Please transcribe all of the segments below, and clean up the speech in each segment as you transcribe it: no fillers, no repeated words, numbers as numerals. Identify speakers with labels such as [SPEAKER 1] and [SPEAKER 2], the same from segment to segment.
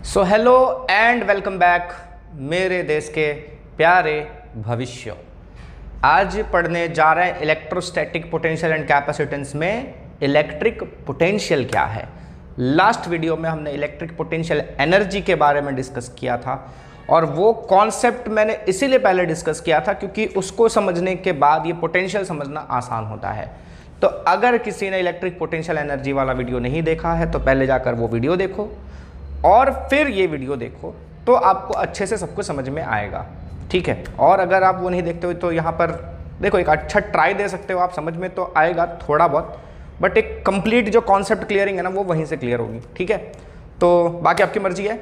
[SPEAKER 1] So hello and welcome back मेरे देश के प्यारे भविष्य। आज पढ़ने जा रहे हैं इलेक्ट्रोस्टैटिक पोटेंशियल एंड कैपेसिटेंस में इलेक्ट्रिक पोटेंशियल क्या है। लास्ट वीडियो में हमने इलेक्ट्रिक पोटेंशियल एनर्जी के बारे में डिस्कस किया था और वो कॉन्सेप्ट मैंने इसीलिए पहले डिस्कस किया था क्योंकि उसको समझने के बाद ये पोटेंशियल समझना आसान होता है। तो अगर किसी ने इलेक्ट्रिक पोटेंशियल एनर्जी वाला वीडियो नहीं देखा है तो पहले जाकर वो वीडियो देखो और फिर ये वीडियो देखो तो आपको अच्छे से सब कुछ समझ में आएगा, ठीक है। और अगर आप वो नहीं देखते हो तो यहाँ पर देखो एक अच्छा ट्राई दे सकते हो, आप समझ में तो आएगा थोड़ा बहुत, बट एक कंप्लीट जो कॉन्सेप्ट क्लियरिंग है ना वो वहीं से क्लियर होगी, ठीक है। तो बाकी आपकी मर्जी है।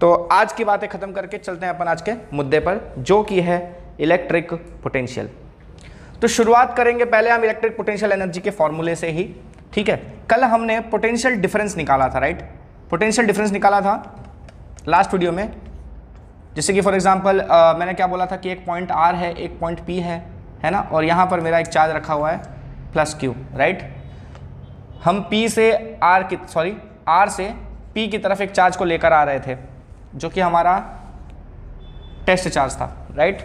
[SPEAKER 1] तो आज की बातें खत्म करके चलते हैं अपन आज के मुद्दे पर जो कि है इलेक्ट्रिक पोटेंशियल। तो शुरुआत करेंगे पहले हम इलेक्ट्रिक पोटेंशियल एनर्जी के फॉर्मूले से ही, ठीक है। कल हमने पोटेंशियल डिफरेंस निकाला था, राइट। पोटेंशियल डिफरेंस निकाला था लास्ट वीडियो में। जैसे कि फॉर एग्जांपल मैंने क्या बोला था कि एक पॉइंट R है, एक पॉइंट P है ना, और यहाँ पर मेरा एक चार्ज रखा हुआ है प्लस Q, राइट। हम R से P की तरफ एक चार्ज को लेकर आ रहे थे जो कि हमारा टेस्ट चार्ज था, राइट।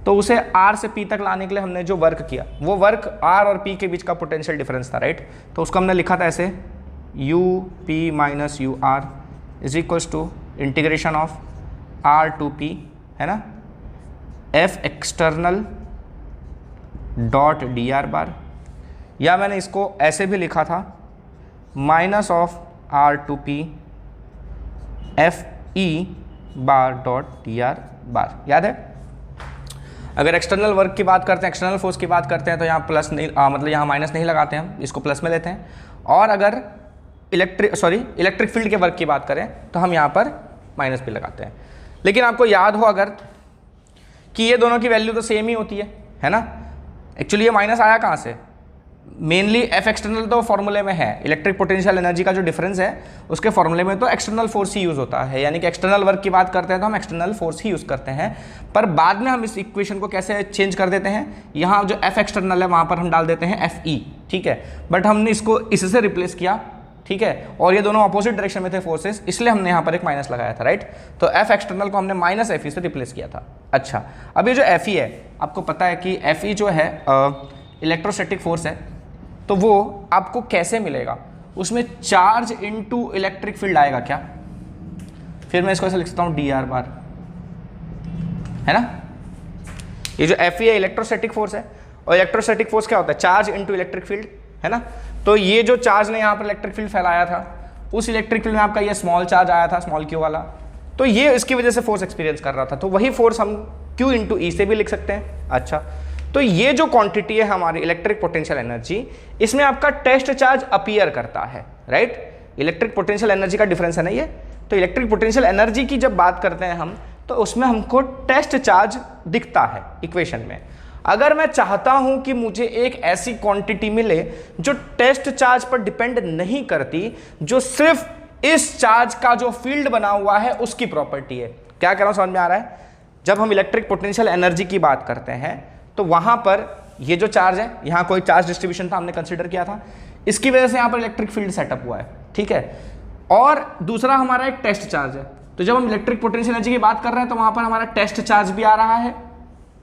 [SPEAKER 1] तो उसे R से P तक लाने के लिए हमने जो वर्क किया वो वर्क R और P के बीच का पोटेंशियल डिफरेंस था, राइट। तो उसको हमने लिखा था ऐसे UP minus UR is equals to integration of R to P, है ना, F external dot DR bar, या मैंने इसको ऐसे भी लिखा था minus of R to P FE bar dot DR bar. याद है? अगर एक्सटर्नल वर्क की बात करते हैं, एक्सटर्नल फोर्स की बात करते हैं तो यहाँ प्लस नहीं मतलब यहाँ माइनस नहीं लगाते हैं, हम इसको प्लस में लेते हैं। और अगर इलेक्ट्रिक फील्ड के वर्क की बात करें तो हम यहाँ पर माइनस भी लगाते हैं। लेकिन आपको याद हो अगर कि ये दोनों की वैल्यू तो सेम ही होती है ना। एक्चुअली ये माइनस आया कहाँ से? मेनली F एक्सटर्नल तो फॉर्मूले में है, इलेक्ट्रिक पोटेंशियल एनर्जी का जो डिफरेंस है उसके फॉर्मूले में तो एक्सटर्नल फोर्स ही यूज़ होता है, यानी कि एक्सटर्नल वर्क की बात करते हैं तो हम एक्सटर्नल फोर्स ही यूज़ करते हैं। पर बाद में हम इस इक्वेशन को कैसे चेंज कर देते हैं, यहाँ जो F एक्सटर्नल है वहाँ पर हम डाल देते हैं FE, ठीक है। बट हमने इसको इससे रिप्लेस किया, ठीक है, और ये दोनों अपोजिट डायरेक्शन में थे फोर्सेस, इसलिए हमने यहाँ पर एक माइनस लगाया था, राइट। तो F एक्सटर्नल को हमने माइनस FE से रिप्लेस किया था। अच्छा, अब ये जो FE है आपको पता है कि FE जो है इलेक्ट्रोस्टैटिक फोर्स है, तो वो आपको कैसे मिलेगा? उसमें चार्ज इनटू इलेक्ट्रिक फील्ड आएगा क्या? फिर मैं इसको ऐसे लिख सकता हूँ DR बार, है ना। ये जो FE है इलेक्ट्रोस्टैटिक फोर्स है, और इलेक्ट्रोस्टैटिक फोर्स क्या होता है? चार्ज इनटू इलेक्ट्रिक फील्ड, है ना। तो ये जो चार्ज ने यहाँ पर इलेक्ट्रिक फील्ड फैलाया था, उस इलेक्ट्रिक फील्ड में आपका ये स्मॉल चार्ज आया था, स्मॉल Q वाला, तो ये इसकी वजह से फोर्स एक्सपीरियंस कर रहा था। तो वही फोर्स हम Q इंटू E से भी लिख सकते हैं। अच्छा, तो ये जो क्वांटिटी है हमारी इलेक्ट्रिक पोटेंशियल एनर्जी, इसमें आपका टेस्ट चार्ज अपीयर करता है, राइट। इलेक्ट्रिक पोटेंशियल एनर्जी का डिफरेंस है ना ये। तो इलेक्ट्रिक पोटेंशियल एनर्जी की जब बात करते हैं हम तो उसमें हमको टेस्ट चार्ज दिखता है इक्वेशन में। अगर मैं चाहता हूं कि मुझे एक ऐसी क्वांटिटी मिले जो टेस्ट चार्ज पर डिपेंड नहीं करती, जो सिर्फ इस चार्ज का जो फील्ड बना हुआ है उसकी प्रॉपर्टी है, क्या कह रहा हूं, समझ में आ रहा है? जब हम इलेक्ट्रिक पोटेंशियल एनर्जी की बात करते हैं तो वहां पर ये जो चार्ज है, यहां कोई चार्ज डिस्ट्रीब्यूशन था, हमने कंसीडर किया था, इसकी वजह से यहां पर इलेक्ट्रिक फील्ड सेटअप हुआ है, ठीक है। और दूसरा हमारा एक टेस्ट चार्ज है। तो जब हम इलेक्ट्रिक पोटेंशियल एनर्जी की बात कर रहे हैं तो वहां पर हमारा टेस्ट चार्ज भी आ रहा है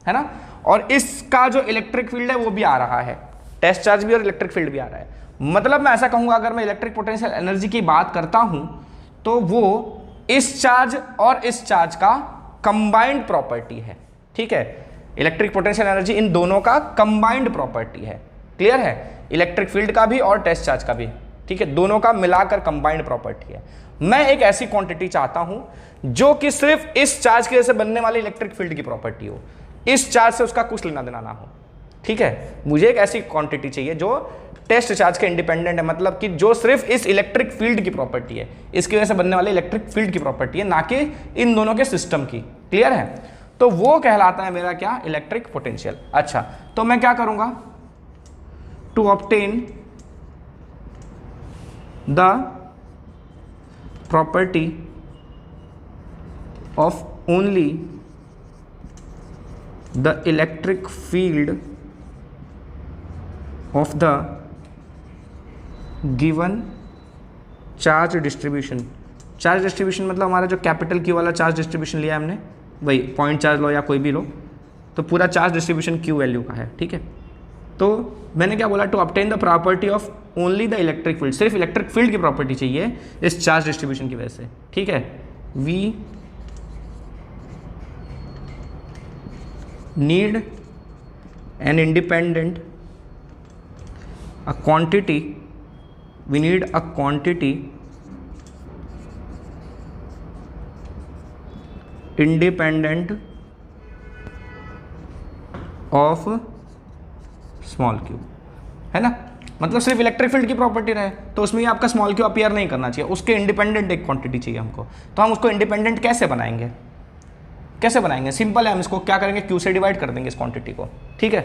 [SPEAKER 1] ना, और इसका जो इलेक्ट्रिक फील्ड है वो भी आ रहा है, टेस्ट चार्ज भी और इलेक्ट्रिक फील्ड भी आ रहा है। मतलब मैं ऐसा कहूंगा, अगर मैं इलेक्ट्रिक पोटेंशियल एनर्जी की बात करता हूं तो वो इस चार्ज और इस चार्ज का कंबाइंड प्रॉपर्टी है, ठीक है। इलेक्ट्रिक पोटेंशियल एनर्जी इन दोनों का कंबाइंड प्रॉपर्टी है, क्लियर है, इलेक्ट्रिक फील्ड का भी और टेस्ट चार्ज का भी, ठीक है, दोनों का मिलाकर कंबाइंड प्रॉपर्टी है। मैं एक ऐसी क्वांटिटी चाहता हूं जो कि सिर्फ इस चार्ज की वजह से बनने वाली इलेक्ट्रिक फील्ड की प्रॉपर्टी हो, इस चार्ज से उसका कुछ लेना देना ना हो, ठीक है। मुझे एक ऐसी क्वांटिटी चाहिए जो टेस्ट चार्ज के इंडिपेंडेंट है, मतलब कि जो सिर्फ इस इलेक्ट्रिक फील्ड की प्रॉपर्टी है, इसकी वजह से बनने वाली इलेक्ट्रिक फील्ड की प्रॉपर्टी है, ना कि इन दोनों के सिस्टम की, क्लियर है। तो वो कहलाता है मेरा क्या? Electric potential. अच्छा, तो मैं क्या करूंगा? To obtain the property of only the electric field of the given charge distribution charge distribution मतलब हमारा जो कैपिटल क्यू वाला चार्ज डिस्ट्रीब्यूशन लिया हमने, वही पॉइंट चार्ज लो या कोई भी लो, तो पूरा चार्ज डिस्ट्रीब्यूशन क्यू वैल्यू का है, ठीक है। तो मैंने क्या बोला, to obtain the property of only the electric field, सिर्फ इलेक्ट्रिक फील्ड की प्रॉपर्टी चाहिए इस चार्ज डिस्ट्रीब्यूशन की वजह से, ठीक है। We need an independent a quantity, we need a quantity independent of small Q, है ना। मतलब सिर्फ इलेक्ट्रिक फील्ड की प्रॉपर्टी रहे तो उसमें आपका स्मॉल क्यू अपीयर नहीं करना चाहिए, उसके इंडिपेंडेंट एक क्वांटिटी चाहिए हमको। तो हम उसको इंडिपेंडेंट कैसे बनाएंगे, कैसे बनाएंगे? सिंपल है, हम इसको क्या करेंगे, क्यू से डिवाइड कर देंगे इस क्वांटिटी को, ठीक है।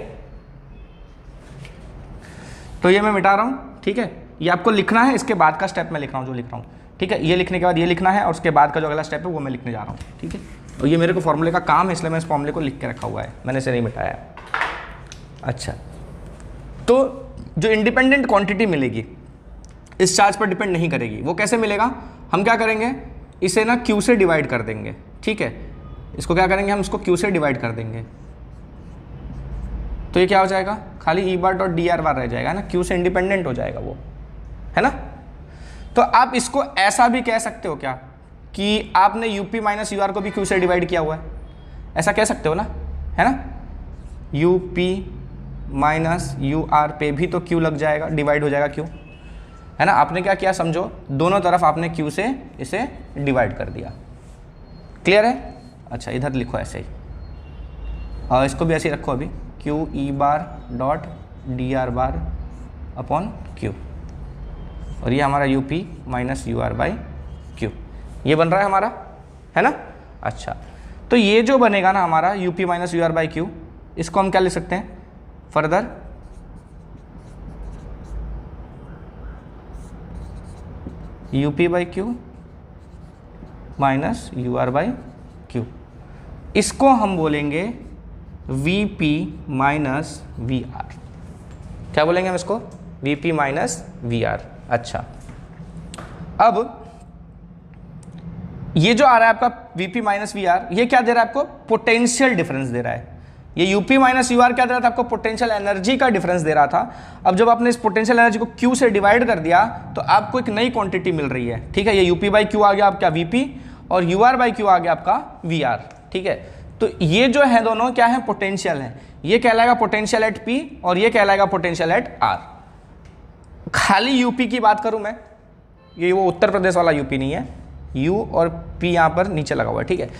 [SPEAKER 1] तो ये मैं मिटा रहा हूँ, ठीक है। ये आपको लिखना है, इसके बाद का स्टेप मैं लिख रहा हूँ जो लिख रहा हूँ, ठीक है। ये लिखने के बाद ये लिखना है और उसके बाद का जो अगला स्टेप है वो मैं लिखने जा रहा हूँ, ठीक है। और ये मेरे को फॉर्मूले का काम है, इसलिए मैं इस फॉर्मूले को लिख के रखा हुआ है, मैंने इसे नहीं मिटाया है। अच्छा, तो जो इंडिपेंडेंट क्वांटिटी मिलेगी इस चार्ज पर डिपेंड नहीं करेगी, वो कैसे मिलेगा? हम क्या करेंगे, इसे ना क्यू से डिवाइड कर देंगे, ठीक है। इसको क्या करेंगे, हम इसको क्यू से डिवाइड कर देंगे, तो ये क्या हो जाएगा, खाली E bar dot D R bar रह जाएगा ना, क्यू से इंडिपेंडेंट हो जाएगा वो, है ना। तो आप इसको ऐसा भी कह सकते हो क्या कि आपने यूपी माइनस यू आर को भी क्यू से डिवाइड किया हुआ है, ऐसा कह सकते हो ना, है ना। यूपी माइनस यू आर पे भी तो क्यू लग जाएगा, डिवाइड हो जाएगा क्यू, है ना। आपने क्या किया, समझो दोनों तरफ आपने क्यू से इसे डिवाइड कर दिया, क्लियर है। अच्छा, इधर लिखो ऐसे ही, और इसको भी ऐसे ही रखो अभी, Q E bar dot D R bar upon Q, और ये हमारा U P minus U R by Q, ये बन रहा है हमारा, है ना। अच्छा, तो ये जो बनेगा ना हमारा U P minus U R by Q, इसको हम क्या लिख सकते हैं further, U P by Q minus U R by Q, इसको हम बोलेंगे V P minus V R. क्या बोलेंगे हम इसको, V P minus V R. अच्छा, अब ये जो आ रहा है आपका V P minus V R, ये क्या दे रहा है आपको, पोटेंशियल डिफरेंस दे रहा है। ये यूपी माइनस यू आर क्या दे रहा था आपको, पोटेंशियल एनर्जी का डिफरेंस दे रहा था। अब जब आपने इस पोटेंशियल एनर्जी को क्यू से डिवाइड कर दिया तो आपको एक नई क्वांटिटी मिल रही है, ठीक है। ये यूपी बाई क्यू आ गया आपका वीपी, और यू आर बाई क्यू आ गया आपका वी आर, ठीक है। तो ये जो है दोनों क्या है, पोटेंशियल है। ये कहलाएगा पोटेंशियल एट पी और ये कहलाएगा पोटेंशियल एट आर। खाली यूपी की बात करूं मैं, ये वो उत्तर प्रदेश वाला यूपी नहीं है, यू और पी यहां पर नीचे लगा हुआ है, ठीक है।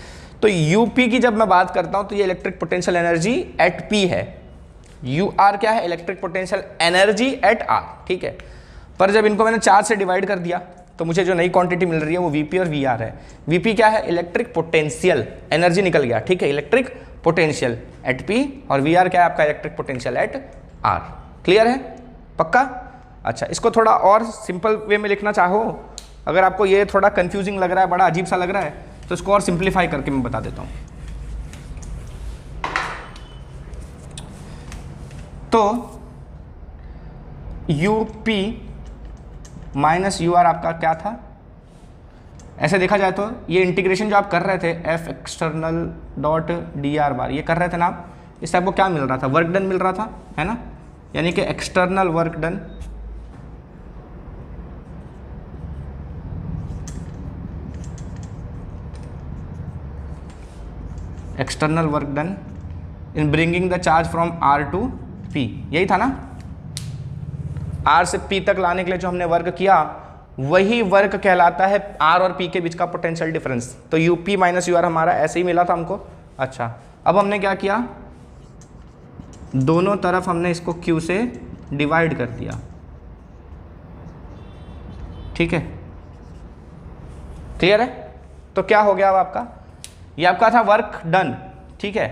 [SPEAKER 1] तो यूपी की जब मैं बात करता हूं तो ये electric potential energy at P है, यू आर क्या है, electric potential energy at R, ठीक है। पर जब इनको मैंने 4 से डिवाइड कर दिया तो मुझे जो नई क्वांटिटी मिल रही है वो वीपी और वी आर है। वीपी क्या है, इलेक्ट्रिक पोटेंशियल एनर्जी निकल गया, ठीक है, इलेक्ट्रिक पोटेंशियल एट पी, और वी आर क्या है आपका, electric potential at R. Clear है, पक्का। अच्छा, इसको थोड़ा और सिंपल वे में लिखना चाहो, अगर आपको ये थोड़ा कंफ्यूजिंग लग रहा है, बड़ा अजीब सा लग रहा है, तो इसको और सिंप्लीफाई करके मैं बता देता हूं। तो यूपी माइनस यू आर आपका क्या था, ऐसे देखा जाए तो ये इंटीग्रेशन जो आप कर रहे थे F external dot D R बार, ये कर रहे थे ना आप, इससे आपको क्या मिल रहा था, वर्क डन मिल रहा था, है ना। यानी कि external work done external work done in bringing the charge from R to P, यही था ना। आर से पी तक लाने के लिए जो हमने वर्क किया वही वर्क कहलाता है आर और पी के बीच का पोटेंशियल डिफरेंस। तो यूपी माइनस यू आर हमारा ऐसे ही मिला था हमको। अच्छा, अब हमने क्या किया, दोनों तरफ हमने इसको क्यू से डिवाइड कर दिया, ठीक है, क्लियर है। तो क्या हो गया अब आपका, ये आपका था वर्क डन, ठीक है।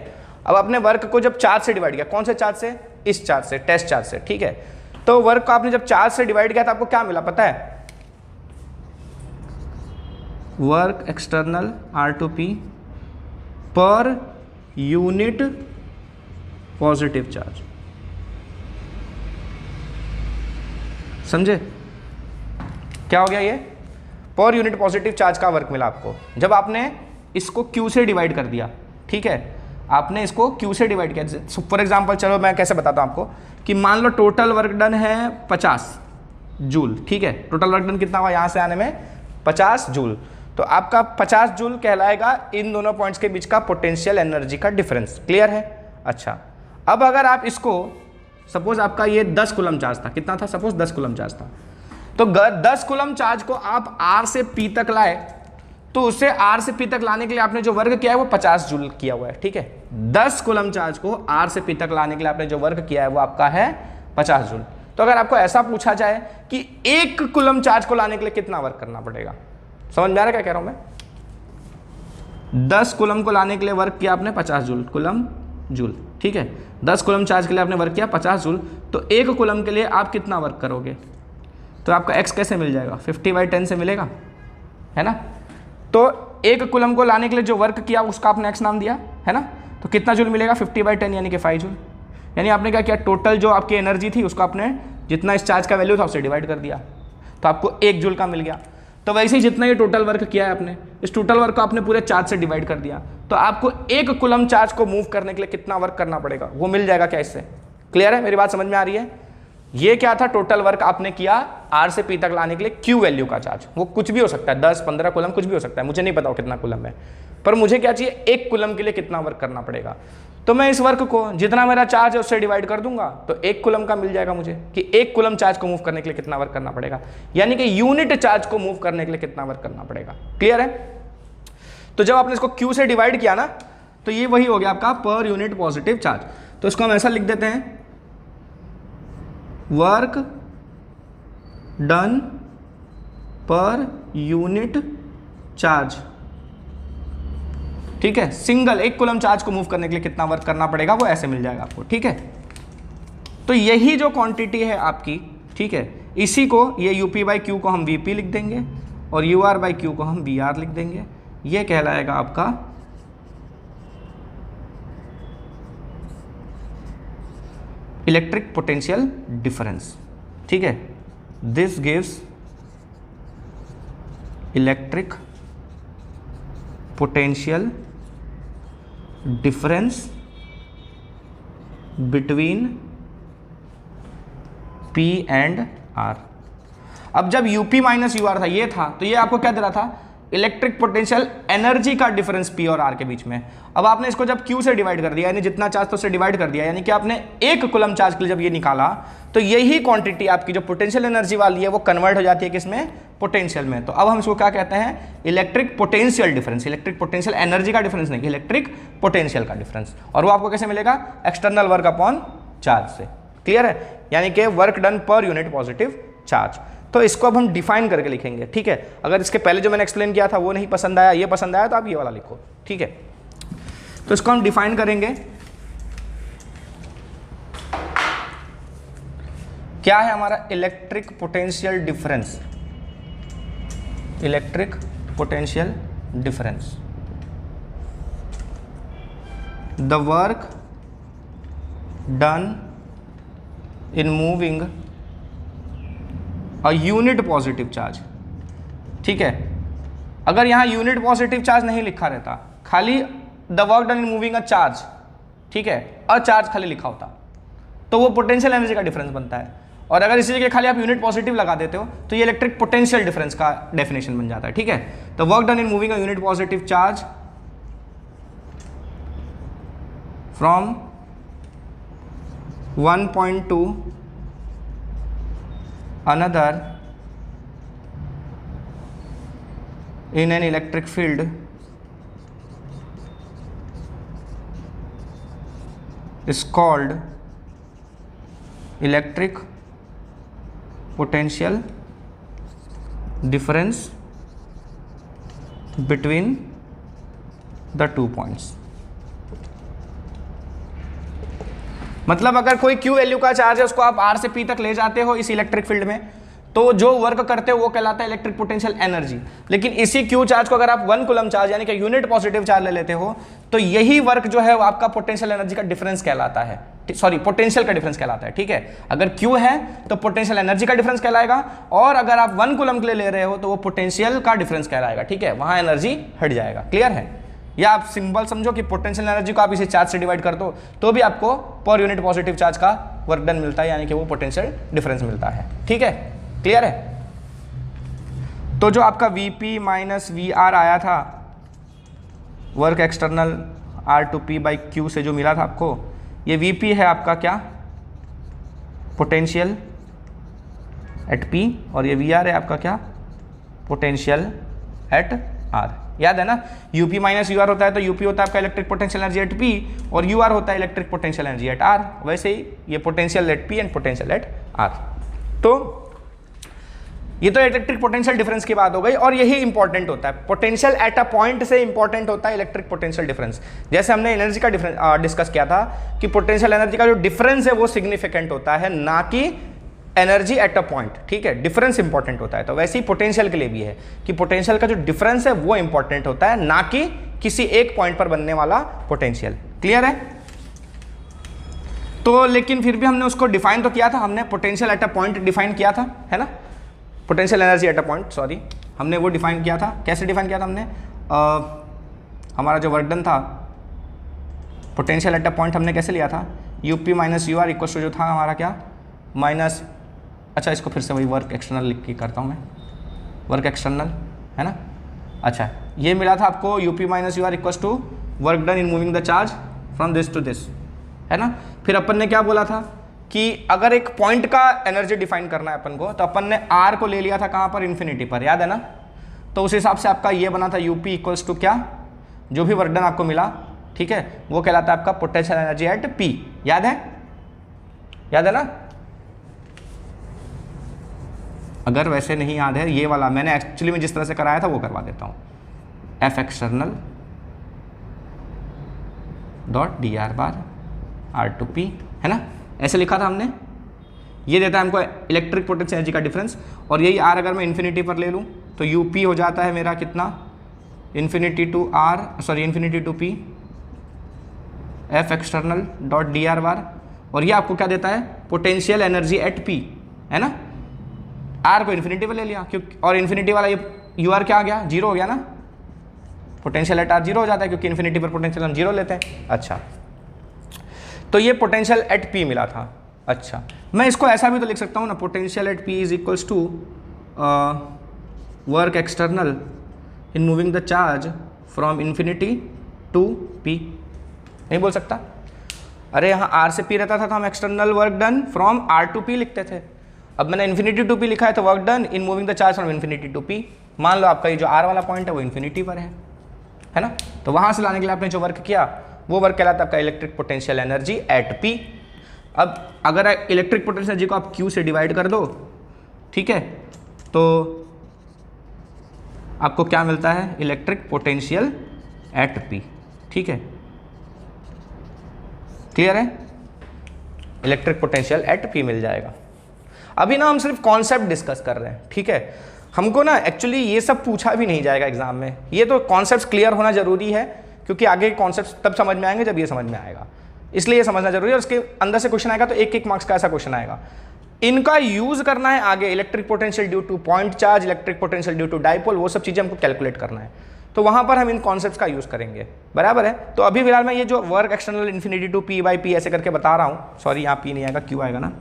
[SPEAKER 1] अब अपने वर्क को जब चार्ज से डिवाइड किया, कौन से चार्ज से, इस चार्ज से, टेस्ट चार्ज से, ठीक है। तो वर्क को आपने जब चार्ज से डिवाइड किया तो आपको क्या मिला पता है, work external R to P per unit positive charge. समझे क्या हो गया, ये पर यूनिट पॉजिटिव चार्ज का वर्क मिला आपको जब आपने इसको Q से डिवाइड कर दिया, ठीक है, आपने इसको Q से डिवाइड किया। फॉर एग्जांपल चलो मैं कैसे बताता हूँ आपको कि मान लो टोटल वर्क डन है 50 जूल, ठीक है, टोटल वर्क डन कितना हुआ यहाँ से आने में 50 जूल, तो आपका 50 जूल कहलाएगा इन दोनों पॉइंट्स के बीच का पोटेंशियल एनर्जी का डिफरेंस। क्लियर है? अच्छा, अब अगर आप इसको सपोज आपका ये 10 कूलम चार्ज था, कितना था, सपोज 10 कूलम चार्ज था, तो 10 कूलम चार्ज को आप R से P तक लाए, तो उसे R से P तक लाने के लिए आपने जो वर्क किया है वो 50 जूल किया हुआ है, ठीक है। 10 कूलम चार्ज को R से P तक लाने के लिए आपने जो वर्क किया है वो आपका है 50 जूल। तो अगर आपको ऐसा पूछा जाए कि 1 कूलम चार्ज को लाने के लिए कितना वर्क करना पड़ेगा, समझ में आ रहा है क्या कह रहा हूं मैं? 10 कूलम को लाने के लिए वर्क किया आपने 50 जूल, कूलम जूल, ठीक है, 10 कूलम चार्ज के लिए आपने वर्क किया 50 जूल, तो 1 कूलम के लिए आप कितना वर्क करोगे, तो आपका x कैसे मिल जाएगा, 50/10 से मिलेगा, है ना। तो 1 कूलम को लाने के लिए जो वर्क किया उसका आपने x नाम दिया, है ना, तो कितना जूल मिलेगा, 50/10 यानी कि 5 जूल। यानी आपने क्या किया, टोटल जो आपकी एनर्जी थी उसको आपने जितना इस चार्ज का वैल्यू था उससे डिवाइड कर दिया, तो आपको 1 जूल का मिल गया। तो वैसे ही जितना ये टोटल वर्क किया है आपने, इस टोटल वर्क को आपने पूरे चार्ज से डिवाइड कर दिया, तो आपको 1 कूलम चार्ज को मूव करने के लिए कितना वर्क करना पड़ेगा वो मिल जाएगा क्या इससे। क्लियर है, मेरी बात समझ में आ रही है? ये क्या था, टोटल वर्क आपने किया R से P तक लाने के लिए Q वैल्यू का चार्ज, वो कुछ भी हो सकता है, 10-15 कूलम कुछ भी हो सकता है, मुझे नहीं पता कितना कूलम है, पर मुझे क्या चाहिए, 1 कूलम के लिए कितना वर्क करना पड़ेगा। तो मैं इस वर्क को जितना मेरा चार्ज है उससे डिवाइड कर दूंगा, तो 1 कूलम का मिल जाएगा मुझे कि 1 कूलम चार्ज को मूव करने के लिए कितना वर्क करना पड़ेगा, यानी कि यूनिट चार्ज को मूव करने के लिए कितना वर्क करना पड़ेगा। क्लियर है? तो जब आपने इसको Q से डिवाइड किया ना, तो ये वही हो गया आपका पर यूनिट पॉजिटिव चार्ज। तो इसको हम ऐसा लिख देते हैं, work done per unit charge, ठीक है, सिंगल 1 कूलम चार्ज को मूव करने के लिए कितना वर्क करना पड़ेगा वो ऐसे मिल जाएगा आपको, ठीक है। तो यही जो क्वांटिटी है आपकी, ठीक है, इसी को ये UP/Q को हम VP लिख देंगे और UR/Q को हम VR लिख देंगे, ये कहलाएगा आपका इलेक्ट्रिक पोटेंशियल डिफरेंस, ठीक है। This gives electric potential difference between P and R। अब जब UP माइनस UR था, ये था, तो ये आपको क्या दे रहा था, इलेक्ट्रिक पोटेंशियल एनर्जी का डिफरेंस P और R के बीच में। अब आपने इसको जब Q से डिवाइड कर दिया, यानी जितना चार्ज तो उससे डिवाइड कर दिया, यानी कि आपने 1 कूलम चार्ज के लिए जब ये निकाला, तो यही क्वांटिटी आपकी जो पोटेंशियल एनर्जी वाली है वो कन्वर्ट हो जाती है किसमें, पोटेंशियल में। तो अब हम इसको क्या कहते हैं, electric potential difference. Electric potential energy का डिफरेंस नहीं, इलेक्ट्रिक पोटेंशियल का डिफरेंस। और वो आपको कैसे मिलेगा, एक्सटर्नल वर्क अपॉन चार्ज से। क्लियर है? यानी कि वर्क डन पर यूनिट पॉजिटिव चार्ज। तो इसको अब हम डिफाइन करके लिखेंगे, ठीक है। अगर इसके पहले जो मैंने एक्सप्लेन किया था वो नहीं पसंद आया, ये पसंद आया, तो आप ये वाला लिखो, ठीक है। तो इसको हम डिफाइन करेंगे, क्या है हमारा electric potential difference. Electric potential difference, the work done in moving a unit positive charge, ठीक है। अगर यहां यूनिट पॉजिटिव चार्ज नहीं लिखा रहता, खाली the work done in moving a charge, ठीक है, अ चार्ज खाली लिखा होता, तो वो पोटेंशियल एनर्जी का डिफरेंस बनता है। और अगर इसी जगह खाली आप यूनिट पॉजिटिव लगा देते हो तो ये इलेक्ट्रिक पोटेंशियल डिफरेंस का डेफिनेशन बन जाता है, ठीक है। तो work done in moving a unit positive charge from 1 point to another in an electric field is called electric potential difference between the 2 points। मतलब अगर कोई Q वैल्यू का चार्ज है उसको आप R से P तक ले जाते हो इस इलेक्ट्रिक फील्ड में, तो जो वर्क करते हो वो कहलाता है इलेक्ट्रिक पोटेंशियल एनर्जी। लेकिन इसी क्यू चार्ज को अगर आप 1 कूलम चार्ज यानी कि यूनिट पॉजिटिव चार्ज ले लेते हो तो यही वर्क जो है वो आपका पोटेंशियल एनर्जी का डिफरेंस कहलाता है, सॉरी पोटेंशियल का डिफरेंस कहलाता है, ठीक है। अगर क्यू है तो पोटेंशियल एनर्जी का डिफरेंस कहलाएगा, और अगर आप 1 कूलम के लिए ले रहे हो तो वो पोटेंशियल का डिफरेंस कहलाएगा, ठीक है, वहां एनर्जी हट जाएगा। क्लियर है? या आप सिंबल समझो कि पोटेंशियल एनर्जी को आप इसे चार्ज से डिवाइड कर दो तो भी आपको पर यूनिट पॉजिटिव चार्ज का वर्क डन मिलता है, यानी कि वो पोटेंशियल डिफरेंस मिलता है, ठीक है। क्लियर है? तो जो आपका Vp माइनस VR आया था वर्क एक्सटर्नल R2P/Q से जो मिला था आपको, ये Vp है आपका क्या, पोटेंशियल एट P, और ये VR है आपका क्या, पोटेंशियल एट R। याद है ना, UP माइनस UR होता है तो UP होता है आपका electric potential energy eight P और UR होता है electric potential energy eight R। वैसे ही ये potential at P and potential at R। तो ये तो इलेक्ट्रिक पोटेंशियल डिफरेंस की बात हो गई, और यही इंपॉर्टेंट होता है, पोटेंशियल एट अ पॉइंट से इंपॉर्टेंट होता है इलेक्ट्रिक पोटेंशियल डिफरेंस। जैसे हमने एनर्जी का डिफरेंस डिस्कस किया था कि पोटेंशियल एनर्जी का जो डिफरेंस है वो सिग्निफिकेंट होता है, ना कि एनर्जी एट अ पॉइंट, ठीक है, डिफरेंस इंपॉर्टेंट होता है। तो वैसे ही पोटेंशियल के लिए भी है कि पोटेंशियल का जो डिफरेंस है वो इंपॉर्टेंट होता है, ना कि किसी एक पॉइंट पर बनने वाला पोटेंशियल। क्लियर है? तो लेकिन फिर भी हमने उसको डिफाइन तो किया था, हमने potential at a point define किया था, है ना, potential energy eight a point, sorry, हमने वो डिफाइन किया था। कैसे डिफाइन किया था हमने? हमारा जो वर्क डन था पोटेंशियल एट अ पॉइंट हमने कैसे लिया था, UP minus UR equal to जो था हमारा क्या, माइनस, अच्छा इसको फिर से वही वर्क एक्सटर्नल लिख के करता हूँ मैं, वर्क एक्सटर्नल, है ना। अच्छा, ये मिला था आपको UP minus UR equal to work done in moving the charge from this to this, है ना। फिर अपन ने क्या बोला था कि अगर एक पॉइंट का एनर्जी डिफाइन करना है अपन को, तो अपन ने R को ले लिया था कहाँ पर, इन्फिनिटी पर, याद है ना। तो उस हिसाब से आपका ये बना था UP इक्वल्स टू क्या, जो भी वर्क डन आपको मिला, ठीक है, वो कहलाता है आपका पोटेंशियल एनर्जी एट P। याद है? याद है ना? अगर वैसे नहीं याद है, ये वाला मैंने एक्चुअली में जिस तरह से कराया था वो करवा देता हूँ, F एक्सटर्नल डॉट DR बार R2P, है ना, ऐसे लिखा था हमने। ये देता है हमको इलेक्ट्रिक पोटेंशियल एनर्जी का डिफरेंस, और यही R अगर मैं इन्फिनिटी पर ले लूँ तो UP हो जाता है मेरा कितना, infinity to R, sorry infinity to P F external dot DR bar, और ये आपको क्या देता है, पोटेंशियल एनर्जी एट P, है ना। R को इन्फिनिटी पर ले लिया क्योंकि, और इन्फिनिटी वाला ये UR क्या आ गया, 0 हो गया ना, पोटेंशियल एट R 0 हो जाता है क्योंकि इन्फिनिटी पर पोटेंशियल हम 0 लेते हैं। अच्छा, तो ये पोटेंशियल एट P मिला था। अच्छा, मैं इसको ऐसा भी तो लिख सकता हूँ ना, potential at P is equals to work external in moving the charge from infinity to P। नहीं बोल सकता? अरे यहाँ R से P रहता था तो हम external work done from R to P लिखते थे। अब मैंने इन्फिनिटी टू P लिखा है तो work done in moving the charge from infinity to P। मान लो आपका ये जो R वाला पॉइंट है वो इन्फिनिटी पर है ना, तो वहाँ से लाने के लिए आपने जो वर्क किया वो वर्क कहलाता है आपका electric potential energy eight P। अब अगर इलेक्ट्रिक पोटेंशियल एनर्जी को आप Q से डिवाइड कर दो, ठीक है, तो आपको क्या मिलता है, इलेक्ट्रिक पोटेंशियल एट P, ठीक है। क्लियर है? इलेक्ट्रिक पोटेंशियल एट P मिल जाएगा। अभी ना हम सिर्फ कॉन्सेप्ट डिस्कस कर रहे हैं, ठीक है, हमको ना एक्चुअली ये सब पूछा भी नहीं जाएगा एग्जाम में, ये तो कॉन्सेप्ट क्लियर होना जरूरी है क्योंकि आगे कॉन्सेप्ट तब समझ में आएंगे जब ये समझ में आएगा, इसलिए ये समझना जरूरी है। और उसके अंदर से क्वेश्चन आएगा तो एक मार्क्स का ऐसा क्वेश्चन आएगा, इनका यूज करना है आगे, electric potential due to point charge, electric potential due to dipole, वो सब चीजें हमको कैलकुलेट करना है, तो वहां पर हम इन कॉन्सेप्ट्स का यूज करेंगे, बराबर है। तो अभी फिलहाल मैं ये जो work external infinity to P/P ऐसे करके बता रहा हूँ, सॉरी यहाँ P नहीं आएगा, Q आएगा ना,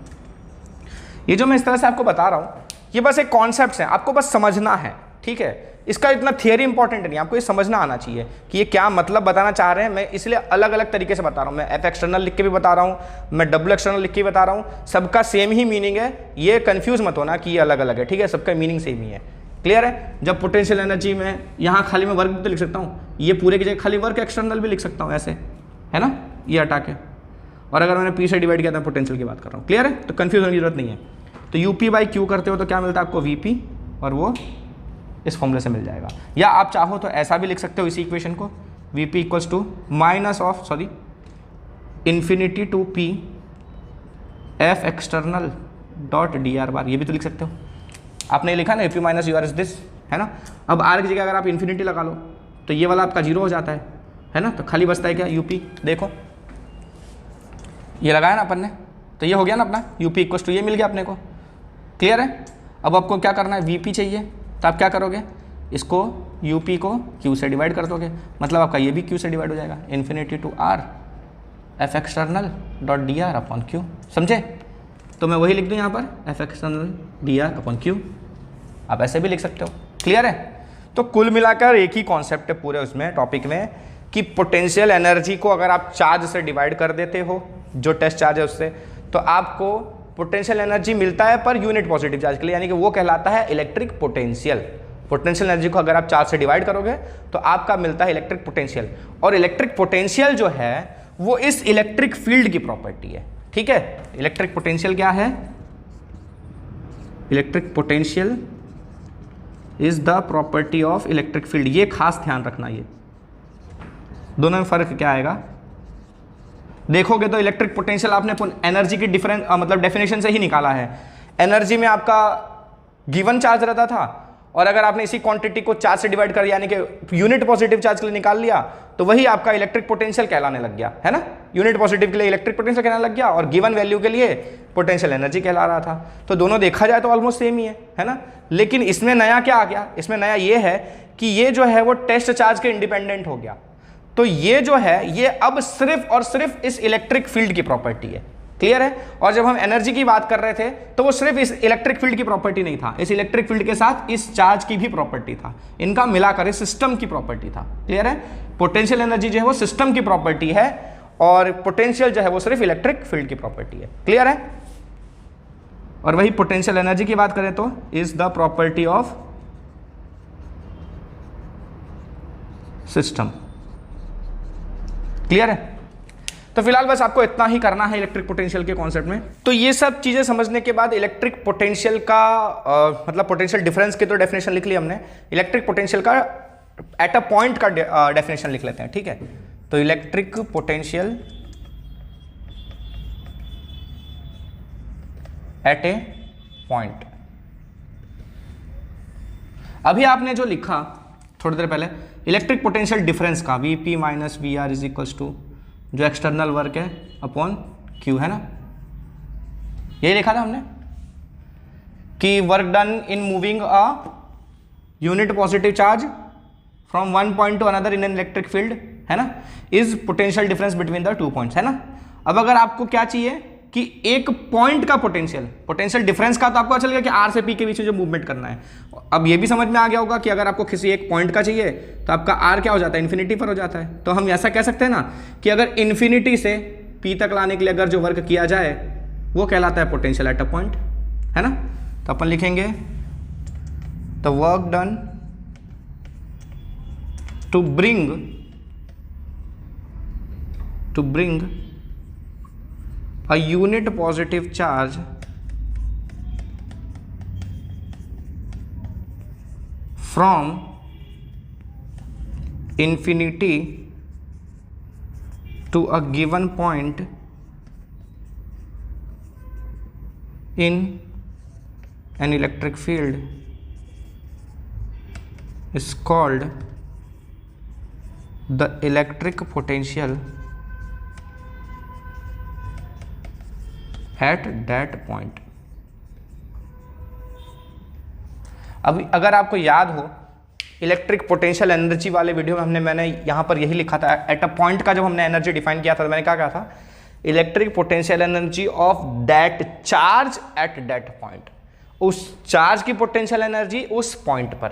[SPEAKER 1] ये जो मैं इस तरह से आपको बता रहा हूँ ये बस एक कॉन्सेप्ट्स हैं, आपको बस समझना है, ठीक है। इसका इतना थियरी इंपॉर्टेंट नहीं, आपको ये समझना आना चाहिए कि ये क्या मतलब बताना चाह रहे हैं। मैं इसलिए अलग अलग तरीके से बता रहा हूँ, मैं F एक्सटर्नल लिख के भी बता रहा हूँ, मैं W एक्सटर्नल लिख के भी बता रहा हूँ, सबका सेम ही मीनिंग है, ये कंफ्यूज मत होना कि ये अलग अलग है, ठीक है, सबका मीनिंग सेम ही है। क्लियर है? जब पोटेंशियल एनर्जी में यहाँ खाली मैं वर्क भी तो लिख सकता हूँ, ये पूरे की जगह खाली वर्क एक्सटर्नल भी लिख सकता हूँ ऐसे, है ना, ये हटा के, और अगर मैंने P से डिवाइड किया था पोटेंशियल की बात कर रहा हूँ। क्लियर है? तो कंफ्यूज होने की जरूरत नहीं है। तो UP/Q करते हो तो क्या मिलता है आपको, VP, और वो इस फॉर्मूले से मिल जाएगा। या आप चाहो तो ऐसा भी लिख सकते हो इसी इक्वेशन को, VP equals to minus of, sorry, infinity to P F external dot DR bar, ये भी तो लिख सकते हो, आपने लिखा ना UP minus U R is this, है ना। अब आर की जगह अगर आप इन्फिनिटी लगा लो तो ये वाला आपका जीरो हो जाता है ना। तो खाली बचता है क्या, यूपी। देखो ये लगाया ना अपन ने, तो ये हो गया ना अपना यूपी इक्वल टू ये मिल गया अपने को। क्लियर है। अब आपको क्या करना है, वीपी चाहिए, तो आप क्या करोगे, इसको यूपी को क्यू से डिवाइड कर दोगे, मतलब आपका ये भी क्यू से डिवाइड हो जाएगा, infinity to R F external dot D R upon Q. समझे। तो मैं वही लिख दूँ यहाँ पर F external D R upon Q, आप ऐसे भी लिख सकते हो। क्लियर है। तो कुल मिलाकर एक ही कॉन्सेप्ट है पूरे उसमें टॉपिक में कि पोटेंशियल एनर्जी को अगर आप चार्ज से डिवाइड कर देते हो, जो टेस्ट चार्ज है उससे, तो आपको पोटेंशियल एनर्जी मिलता है पर यूनिट पॉजिटिव चार्ज के लिए, यानी कि वो कहलाता है इलेक्ट्रिक पोटेंशियल। पोटेंशियल एनर्जी को अगर आप चार्ज से डिवाइड करोगे तो आपका मिलता है इलेक्ट्रिक पोटेंशियल। और इलेक्ट्रिक पोटेंशियल जो है वो इस इलेक्ट्रिक फील्ड की प्रॉपर्टी है। ठीक है। इलेक्ट्रिक पोटेंशियल क्या है, electric potential is the property of electric field. ये खास ध्यान रखना, ये दोनों में फर्क क्या आएगा। देखोगे तो इलेक्ट्रिक पोटेंशियल आपने एनर्जी की डिफरेंस मतलब डेफिनेशन से ही निकाला है। एनर्जी में आपका गिवन चार्ज रहता था, और अगर आपने इसी क्वांटिटी को चार्ज से डिवाइड कर यानी कि यूनिट पॉजिटिव चार्ज के लिए निकाल लिया तो वही आपका इलेक्ट्रिक पोटेंशियल कहलाने लग गया, है ना। यूनिट पॉजिटिव के लिए इलेक्ट्रिक पोटेंशियल कहलाने लग गया और गिवन वैल्यू के लिए पोटेंशियल एनर्जी कहला रहा था। तो दोनों देखा जाए तो ऑलमोस्ट सेम ही है ना। लेकिन इसमें नया क्या आ गया, इसमें नया ये है कि ये जो है वो टेस्ट चार्ज के इंडिपेंडेंट हो गया। तो ये जो है ये अब सिर्फ और सिर्फ इस इलेक्ट्रिक फील्ड की प्रॉपर्टी है। क्लियर है। और जब हम एनर्जी की बात कर रहे थे तो वो सिर्फ इस इलेक्ट्रिक फील्ड की प्रॉपर्टी नहीं था, इस इलेक्ट्रिक फील्ड के साथ इस चार्ज की भी प्रॉपर्टी था, इनका मिलाकर इस सिस्टम की प्रॉपर्टी था। क्लियर है। पोटेंशियल एनर्जी जो है वो सिस्टम की प्रॉपर्टी है और पोटेंशियल जो है वो सिर्फ इलेक्ट्रिक फील्ड की प्रॉपर्टी है। क्लियर है। और वही पोटेंशियल एनर्जी की बात करें तो is the property of system. Clear है। तो फिलहाल बस आपको इतना ही करना है इलेक्ट्रिक पोटेंशियल के कॉन्सेप्ट में। तो ये सब चीजें समझने के बाद इलेक्ट्रिक पोटेंशियल का मतलब पोटेंशियल डिफरेंस की तो डेफिनेशन लिख ली हमने, इलेक्ट्रिक पोटेंशियल का एट अ पॉइंट का डेफिनेशन लिख लेते हैं। ठीक है। तो electric potential at a point. अभी आपने जो लिखा थोड़ी देर पहले इलेक्ट्रिक पोटेंशियल डिफरेंस का Vp minus V R is equals to जो एक्सटर्नल वर्क है अपॉन क्यू, है ना। यही लिखा था हमने कि work done in moving a unit positive charge from one point to another in an electric field, है ना, is potential difference between the two points, है ना। अब अगर आपको क्या चाहिए कि एक पॉइंट का पोटेंशियल डिफरेंस का, तो आपको चल गया कि आर से पी के बीच में जो मूवमेंट करना है। अब ये भी समझ में आ गया होगा कि अगर आपको किसी एक पॉइंट का चाहिए तो आपका आर क्या हो जाता है, इन्फिनिटी पर हो जाता है। तो हम ऐसा कह सकते हैं ना कि अगर इन्फिनिटी से पी तक लाने के लिए अगर जो वर्क किया जाए वो कहलाता है पोटेंशियल एट अ पॉइंट, है ना। तो अपन लिखेंगे the work done to bring a unit positive charge from infinity to a given point in an electric field is called the electric potential at that point। अब अगर आपको याद हो इलेक्ट्रिक पोटेंशियल एनर्जी वाले वीडियो में मैंने यहाँ पर यही लिखा था एट अ पॉइंट का, जब हमने एनर्जी डिफाइन किया था तो मैंने क्या कहा था, electric potential energy of that charge at that point, उस चार्ज की पोटेंशियल एनर्जी उस पॉइंट पर।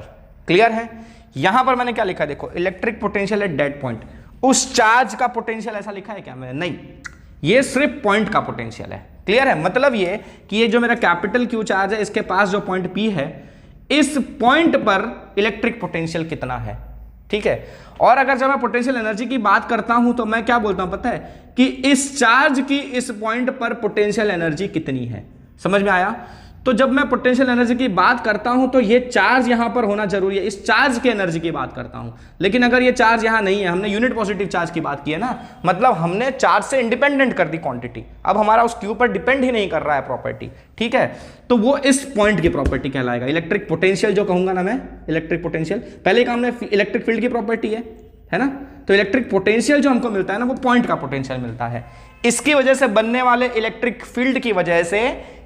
[SPEAKER 1] क्लियर है। यहां पर मैंने क्या लिखा, देखो electric potential at that point, उस चार्ज का पोटेंशियल ऐसा लिखा है क्या मैंने, नहीं, ये सिर्फ पॉइंट का पोटेंशियल है। क्लियर है। मतलब ये कि ये जो मेरा कैपिटल क्यू चार्ज है इसके पास जो पॉइंट पी है, इस पॉइंट पर इलेक्ट्रिक पोटेंशियल कितना है। ठीक है। और अगर जब मैं पोटेंशियल एनर्जी की बात करता हूं तो मैं क्या बोलता हूं पता है, कि इस चार्ज की इस पॉइंट पर पोटेंशियल एनर्जी कितनी है। समझ में आया। तो जब मैं पोटेंशियल एनर्जी की बात करता हूं तो ये चार्ज यहां पर होना जरूरी है, इस चार्ज की एनर्जी की बात करता हूं। लेकिन अगर ये चार्ज यहां नहीं है, हमने यूनिट पॉजिटिव चार्ज की बात की है ना, मतलब हमने चार्ज से इंडिपेंडेंट कर दी क्वांटिटी, अब हमारा उस क्यू पर डिपेंड ही नहीं कर रहा है प्रॉपर्टी, ठीक है। तो वो इस पॉइंट की प्रॉपर्टी कहलाएगा। इलेक्ट्रिक पोटेंशियल जो कहूंगा ना मैं, इलेक्ट्रिक पोटेंशियल, पहले काम में इलेक्ट्रिक फील्ड की प्रॉपर्टी है ना, तो इलेक्ट्रिक पोटेंशियल जो हमको मिलता है ना, वो पॉइंट का पोटेंशियल मिलता है। इसकी वजह से बनने वाले इलेक्ट्रिक फील्ड की वजह से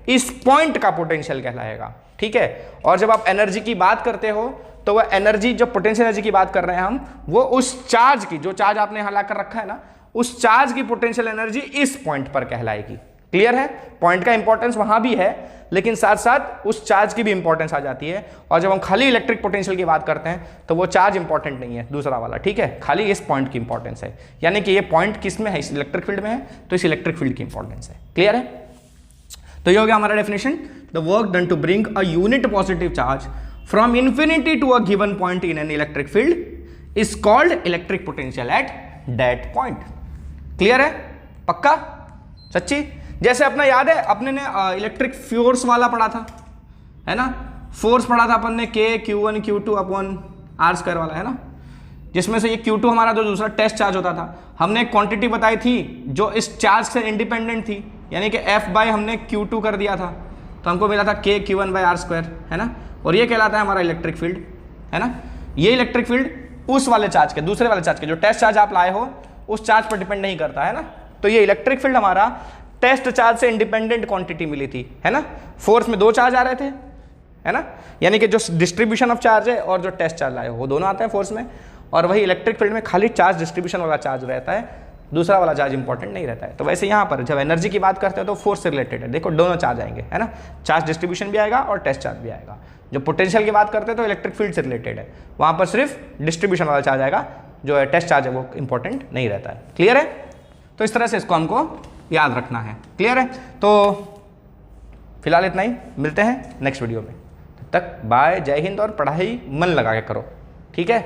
[SPEAKER 1] इस पॉइंट का पोटेंशियल कहलाएगा, ठीक है। और जब आप एनर्जी की बात करते हो तो वह एनर्जी, जो पोटेंशियल एनर्जी की बात कर रहे हैं हम, वो उस चार्ज की, जो चार्ज आपने यहां लाकर रखा है ना, उस चार्ज की पोटेंशियल एनर्जी इस पॉइंट पर कहलाएगी। क्लियर है? पॉइंट का इंपॉर्टेंस वहां भी है, लेकिन साथ साथ उस चार्ज की भी इंपॉर्टेंस आ जाती है। और जब हम खाली इलेक्ट्रिक पोटेंशियल की बात करते हैं तो वो चार्ज इंपॉर्टेंट नहीं है, दूसरा वाला, ठीक है, खाली इस पॉइंट की इंपॉर्टेंस है। यानी कि ये पॉइंट किस में है? इस इलेक्ट्रिक फील्ड में है, तो इस इलेक्ट्रिक फील्ड की इंपॉर्टेंस है। क्लियर है? तो ये हो गया हमारा definition. The work done to bring a unit positive charge from infinity to a given point in an electric field is called electric potential at that point. Clear है? पक्का? सच्ची? जैसे अपना याद है, अपने ने इलेक्ट्रिक फोर्स वाला पढ़ा था, है ना, फोर्स पढ़ा था अपन ने, के Q1 Q2 upon are square वाला, है ना, जिसमें से ये Q2 हमारा जो दूसरा टेस्ट चार्ज होता था, हमने एक क्वांटिटी बताई थी जो इस चार्ज से इंडिपेंडेंट थी, यानी कि F बाय हमने Q2 कर दिया था, तो हमको मिला था K Q1 bye are square, है ना, और ये कहलाता है हमारा इलेक्ट्रिक फील्ड, है ना। ये इलेक्ट्रिक फील्ड उस वाले चार्ज के, दूसरे वाले चार्ज के, जो टेस्ट चार्ज आप लाए हो उस चार्ज पर डिपेंड नहीं करता, है ना। तो ये इलेक्ट्रिक फील्ड हमारा टेस्ट चार्ज से इंडिपेंडेंट क्वांटिटी मिली थी, है ना। फोर्स में दो चार्ज आ रहे थे, है ना, यानी कि जो डिस्ट्रीब्यूशन ऑफ चार्ज है और जो टेस्ट चार्ज आए वो दोनों आते हैं फोर्स में। और वही इलेक्ट्रिक फील्ड में खाली चार्ज डिस्ट्रीब्यूशन वाला चार्ज रहता है, दूसरा वाला चार्ज इंपॉर्टेंट नहीं रहता है। तो वैसे यहाँ पर जब एनर्जी की बात करते हैं तो फोर्स से रिलेटेड है, देखो दोनों चार्ज आएंगे, है ना, चार्ज डिस्ट्रीब्यूशन भी आएगा और टेस्ट चार्ज भी आएगा। जो पोटेंशियल की बात करते हैं तो इलेक्ट्रिक फील्ड से रिलेटेड है, वहाँ पर सिर्फ डिस्ट्रीब्यूशन वाला चार्ज आएगा, जो है टेस्ट चार्ज है वो इंपॉर्टेंट नहीं रहता है। क्लियर है? तो इस तरह से इसको हमको याद रखना है। क्लियर है? तो फिलहाल इतना ही, मिलते हैं नेक्स्ट वीडियो में, तब तक बाय, जय हिंद, और पढ़ाई मन लगा के करो, ठीक है।